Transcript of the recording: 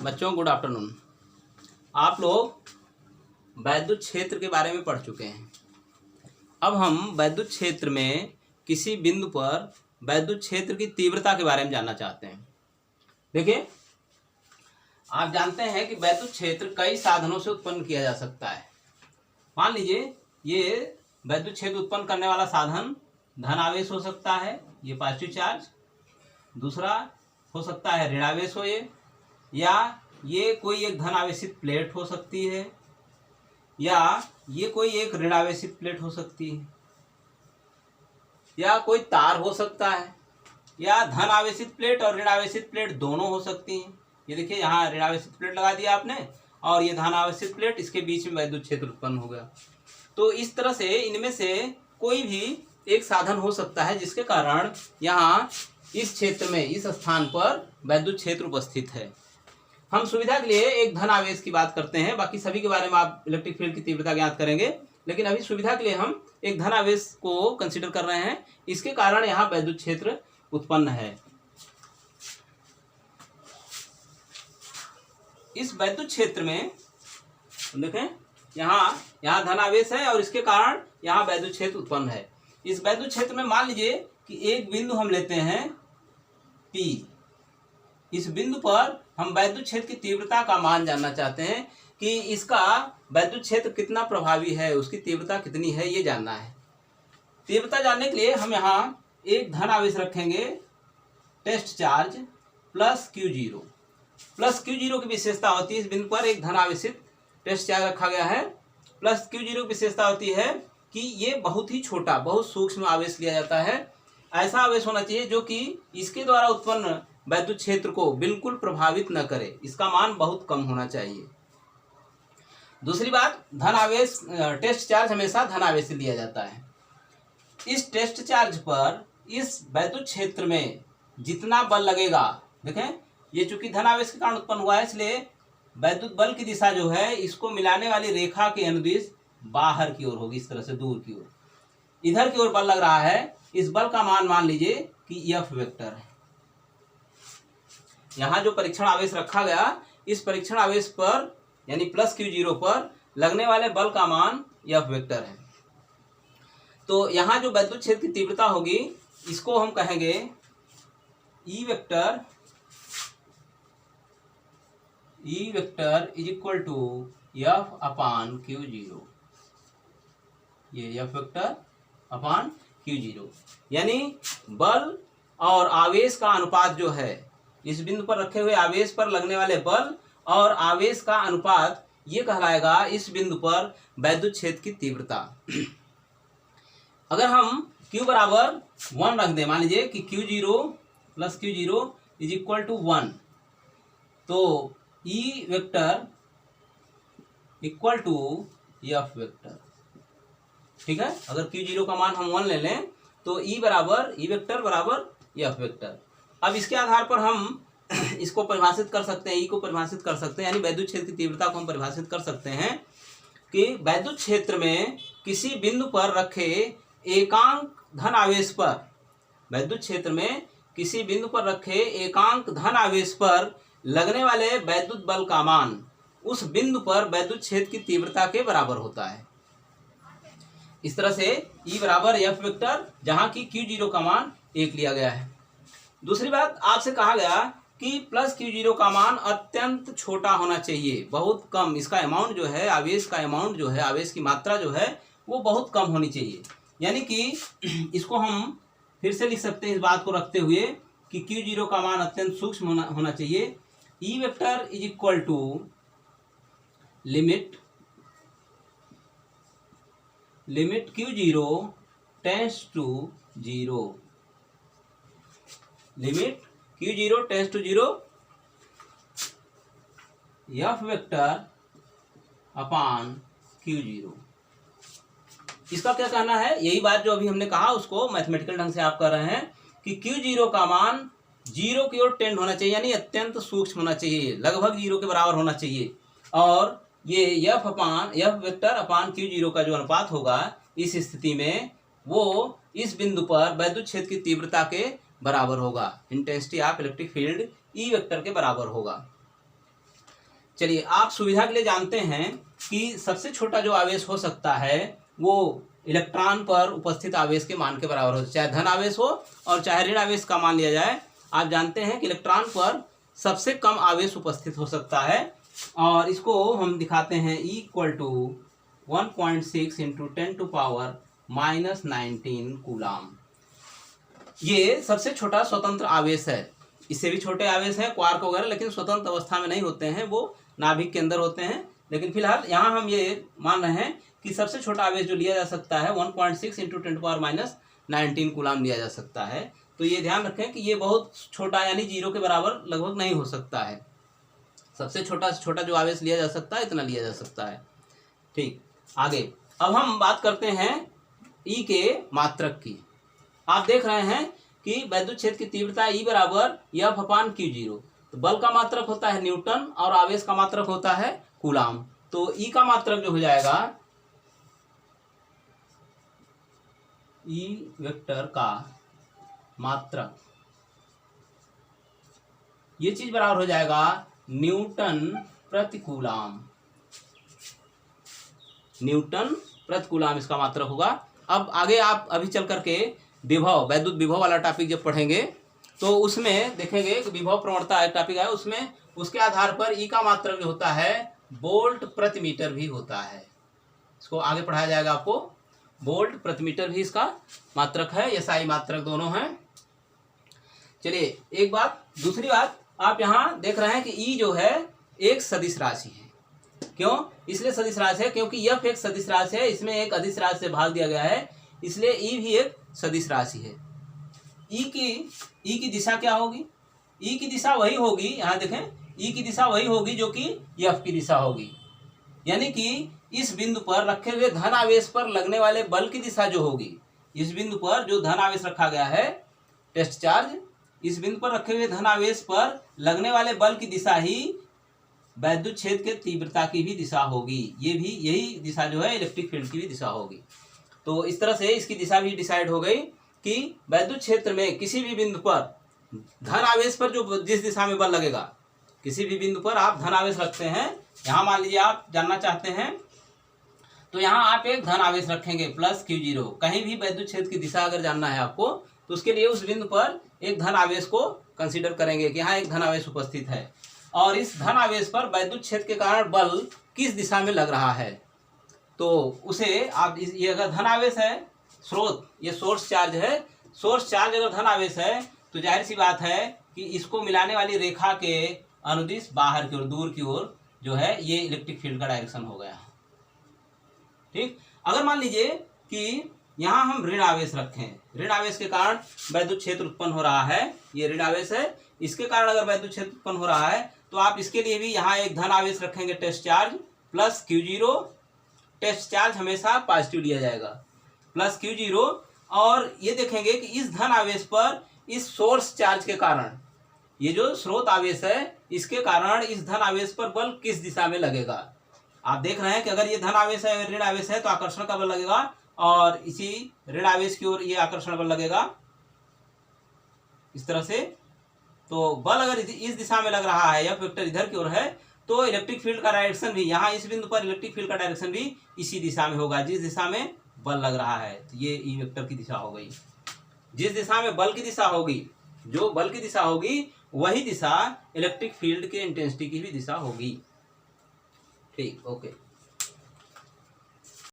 बच्चों good afternoon. आप लोग वैद्युत क्षेत्र के बारे में पढ़ चुके हैं। अब हम वैद्युत क्षेत्र में किसी बिंदु पर वैद्युत क्षेत्र की तीव्रता के बारे में जानना चाहते हैं। देखिए, आप जानते हैं कि वैद्युत क्षेत्र कई साधनों से उत्पन्न किया जा सकता है। मान लीजिए ये वैद्युत क्षेत्र उत्पन्न करने वाला साधन धन आवेश हो सकता है, ये पॉजिटिव चार्ज। दूसरा हो सकता है ऋणावेश हो ये, या ये कोई एक धन आवेशित प्लेट हो सकती है, या ये कोई एक ऋणावेशित प्लेट हो सकती है, या कोई तार हो सकता है, या धन आवेशित प्लेट और ऋणावेशित प्लेट दोनों हो सकती हैं। ये देखिए, यहाँ ऋणावेशित प्लेट लगा दिया आपने और ये धन आवेशित प्लेट, इसके बीच में वैद्युत क्षेत्र उत्पन्न हो गया। तो इस तरह से इनमें से कोई भी एक साधन हो सकता है जिसके कारण यहाँ इस क्षेत्र में, इस स्थान पर वैद्युत क्षेत्र उपस्थित है। हम सुविधा के लिए एक धन आवेश की बात करते हैं, बाकी सभी के बारे में आप इलेक्ट्रिक फील्ड की तीव्रता ज्ञात करेंगे, लेकिन अभी सुविधा के लिए हम एक धन आवेश को कंसीडर कर रहे हैं। इसके कारण यहाँ वैद्युत क्षेत्र उत्पन्न है। इस वैद्युत क्षेत्र में देखें, यहाँ धन आवेश है और इसके कारण यहाँ वैद्युत क्षेत्र उत्पन्न है। इस वैद्युत क्षेत्र में मान लीजिए कि एक बिंदु हम लेते हैं P। इस बिंदु पर हम वैद्युत क्षेत्र की तीव्रता का मान जानना चाहते हैं कि इसका वैद्युत क्षेत्र कितना प्रभावी है, उसकी तीव्रता कितनी है, ये जानना है। तीव्रता जानने के लिए हम यहाँ एक धन आवेश रखेंगे, test charge plus Q0। Plus Q0 की विशेषता होती है, इस बिंदु पर एक धन आवेशित टेस्ट चार्ज रखा गया है। प्लस Q0 की विशेषता होती है कि ये बहुत ही छोटा, बहुत सूक्ष्म आवेश लिया जाता है। ऐसा आवेश होना चाहिए जो कि इसके द्वारा उत्पन्न वैद्युत क्षेत्र को बिल्कुल प्रभावित न करे, इसका मान बहुत कम होना चाहिए। दूसरी बात, धन आवेश, टेस्ट चार्ज हमेशा धन आवेश से लिया जाता है। इस टेस्ट चार्ज पर इस वैद्युत क्षेत्र में जितना बल लगेगा, देखें ये चूंकि धन आवेश के कारण उत्पन्न हुआ है, इसलिए वैद्युत बल की दिशा जो है इसको मिलाने वाली रेखा के अनुदिश बाहर की ओर होगी, इस तरह से दूर की ओर। इधर की ओर बल लग रहा है, इस बल का मान मान लीजिए कि F वेक्टर है। यहाँ जो परीक्षण आवेश रखा गया, इस परीक्षण आवेश पर यानी प्लस Q0 पर लगने वाले बल का मान F वेक्टर है। तो यहाँ जो वैद्युत क्षेत्र की तीव्रता होगी, इसको हम कहेंगे E vector is equal to F upon Q0। ये F वेक्टर अपान Q0, यानी बल और आवेश का अनुपात जो है, इस बिंदु पर रखे हुए आवेश पर लगने वाले बल और आवेश का अनुपात, ये कहलाएगा इस बिंदु पर वैद्युत क्षेत्र की तीव्रता। अगर हम Q बराबर 1 रख दें, मान लीजिए कि Q0 plus Q0 is equal to 1, तो E vector equal to F vector. ठीक है, अगर Q0 का मान हम 1 ले लें तो E वेक्टर बराबर F वेक्टर। अब इसके आधार पर हम इसको परिभाषित कर सकते हैं, E को परिभाषित कर सकते हैं, यानी वैद्युत क्षेत्र की तीव्रता को हम परिभाषित कर सकते हैं कि वैद्युत क्षेत्र में किसी बिंदु पर रखे एकांक धन आवेश पर, वैद्युत क्षेत्र में किसी बिंदु पर रखे एकांक धन आवेश पर लगने वाले वैद्युत बल का मान उस बिंदु पर वैद्युत क्षेत्र की तीव्रता के बराबर होता है। इस तरह से E बराबर F वेक्टर, जहाँ की Q0 का मान 1 लिया गया है। दूसरी बात, आपसे कहा गया कि प्लस Q0 का मान अत्यंत छोटा होना चाहिए, बहुत कम, इसका अमाउंट जो है, आवेश का अमाउंट जो है, आवेश की मात्रा जो है वो बहुत कम होनी चाहिए। यानी कि इसको हम फिर से लिख सकते हैं इस बात को रखते हुए कि Q0 का मान अत्यंत सूक्ष्म होना चाहिए। E vector is equal to limit Q0 tends to 0, limit Q0 tends to 0 F vector upon Q0। इसका क्या कहना है? यही बात जो अभी हमने कहा उसको मैथमेटिकल ढंग से आप कर रहे हैं कि Q0 का मान 0 की ओर टेंड होना चाहिए, यानी अत्यंत सूक्ष्म होना चाहिए, लगभग 0 के बराबर होना चाहिए। और ये F वेक्टर अपान Q0 का जो अनुपात होगा इस स्थिति में, वो इस बिंदु पर वैद्युत क्षेत्र की तीव्रता के बराबर होगा, intensity of electric field E vector के बराबर होगा। चलिए, आप सुविधा के लिए जानते हैं कि सबसे छोटा जो आवेश हो सकता है वो इलेक्ट्रॉन पर उपस्थित आवेश के मान के बराबर हो, चाहे धन आवेश हो और चाहे ऋण आवेश का मान लिया जाए। आप जानते हैं कि इलेक्ट्रॉन पर सबसे कम आवेश उपस्थित हो सकता है, और इसको हम दिखाते हैं E = 1.6 × 10⁻⁻19 कूलाम। ये सबसे छोटा स्वतंत्र आवेश है। इससे भी छोटे आवेश हैं क्वार्क वगैरह, लेकिन स्वतंत्र अवस्था में नहीं होते हैं, वो नाभिक के अंदर होते हैं। लेकिन फिलहाल यहाँ हम ये मान रहे हैं कि सबसे छोटा आवेश जो लिया जा सकता है 1.6 × 10⁻⁻19 कूलाम लिया जा सकता है। तो ये ध्यान रखें कि ये बहुत छोटा, यानी 0 के बराबर लगभग नहीं हो सकता है। सबसे छोटा से छोटा जो आवेश लिया जा सकता है इतना लिया जा सकता है। ठीक, आगे अब हम बात करते हैं E के मात्रक की। आप देख रहे हैं कि वैद्युत क्षेत्र की तीव्रता E = F/Q0। तो बल का मात्रक होता है न्यूटन और आवेश का मात्रक होता है कूलाम। तो E का मात्रक जो हो जाएगा, E वेक्टर का मात्रक, ये चीज बराबर हो जाएगा न्यूटन प्रति कूलाम। न्यूटन प्रति कूलाम इसका मात्रक होगा। अब आगे आप अभी चल करके विभव, वैद्युत विभव वाला टॉपिक जब पढ़ेंगे तो उसमें देखेंगे कि विभव प्रवणता एक टॉपिक है, उसमें उसके आधार पर E का मात्रक जो होता है वोल्ट प्रति मीटर भी होता है। इसको आगे पढ़ाया जाएगा आपको। वोल्ट प्रति मीटर भी इसका मात्रक है, SI मात्रक दोनों हैं। चलिए, एक बात। दूसरी बात, आप यहाँ देख रहे हैं कि E जो है एक सदिश राशि है। क्यों इसलिए सदिश राशि है? क्योंकि F एक सदिश राशि है, इसमें एक अदिश राशि से भाग दिया गया है, इसलिए E भी एक सदिश राशि है। E की दिशा क्या होगी? E की दिशा वही होगी, यहाँ देखें, E की दिशा वही होगी जो कि F की दिशा होगी। यानी कि इस बिंदु पर रखे हुए धन आवेश पर लगने वाले बल की दिशा जो होगी, इस बिंदु पर जो धन आवेश रखा गया है टेस्ट चार्ज, इस बिंदु पर रखे हुए धन आवेश पर लगने वाले बल की दिशा ही वैद्युत क्षेत्र के तीव्रता की भी दिशा होगी। ये भी यही दिशा जो है इलेक्ट्रिक फील्ड की भी दिशा होगी। तो इस तरह से इसकी दिशा भी डिसाइड हो गई कि वैद्युत क्षेत्र में किसी भी बिंदु पर धन आवेश पर जो जिस दिशा में बल लगेगा, किसी भी बिंदु पर आप धन आवेश रखते हैं, यहाँ मान लीजिए आप जानना चाहते हैं तो यहाँ आप एक धन आवेश रखेंगे +Q0। कहीं भी वैद्युत क्षेत्र की दिशा अगर जानना है आपको तो उसके लिए उस बिंदु पर एक धन आवेश को कंसीडर करेंगे कि यहाँ एक धन आवेश उपस्थित है, और इस धन आवेश पर वैद्युत क्षेत्र के कारण बल किस दिशा में लग रहा है, तो उसे आप ये अगर धन आवेश है, स्रोत, ये सोर्स चार्ज है, सोर्स चार्ज अगर धन आवेश है तो जाहिर सी बात है कि इसको मिलाने वाली रेखा के अनुदिश बाहर की ओर, दूर की ओर जो है, ये इलेक्ट्रिक फील्ड का डायरेक्शन हो गया। ठीक, अगर मान लीजिए कि यहाँ हम ऋण आवेश रखें, ऋण आवेश के कारण वैद्युत क्षेत्र उत्पन्न हो रहा है, ये ऋण आवेश है, इसके कारण अगर वैद्युत क्षेत्र उत्पन्न हो रहा है तो आप इसके लिए भी यहाँ एक धन आवेश रखेंगे test charge +Q0। Test charge हमेशा पॉजिटिव लिया जाएगा +Q0, और ये देखेंगे कि इस धन आवेश पर इस सोर्स चार्ज के कारण, ये जो स्रोत आवेश है, इसके कारण इस धन आवेश पर बल किस दिशा में लगेगा। आप देख रहे हैं कि अगर ये धन आवेश है, ऋण आवेश है, तो आकर्षण का बल लगेगा, और इसी ऋण आवेश की ओर ये आकर्षण बल लगेगा इस तरह से। तो बल अगर इस दिशा में लग रहा है, F वेक्टर इधर की ओर है, तो इलेक्ट्रिक फील्ड का डायरेक्शन भी यहाँ इस बिंदु पर इलेक्ट्रिक फील्ड का डायरेक्शन भी इसी दिशा में होगा जिस दिशा में बल लग रहा है। तो ये E वेक्टर की दिशा हो गई। जिस दिशा में बल की दिशा होगी, जो बल की दिशा होगी, वही दिशा इलेक्ट्रिक फील्ड के इंटेंसिटी की भी दिशा होगी। ठीक, ओके।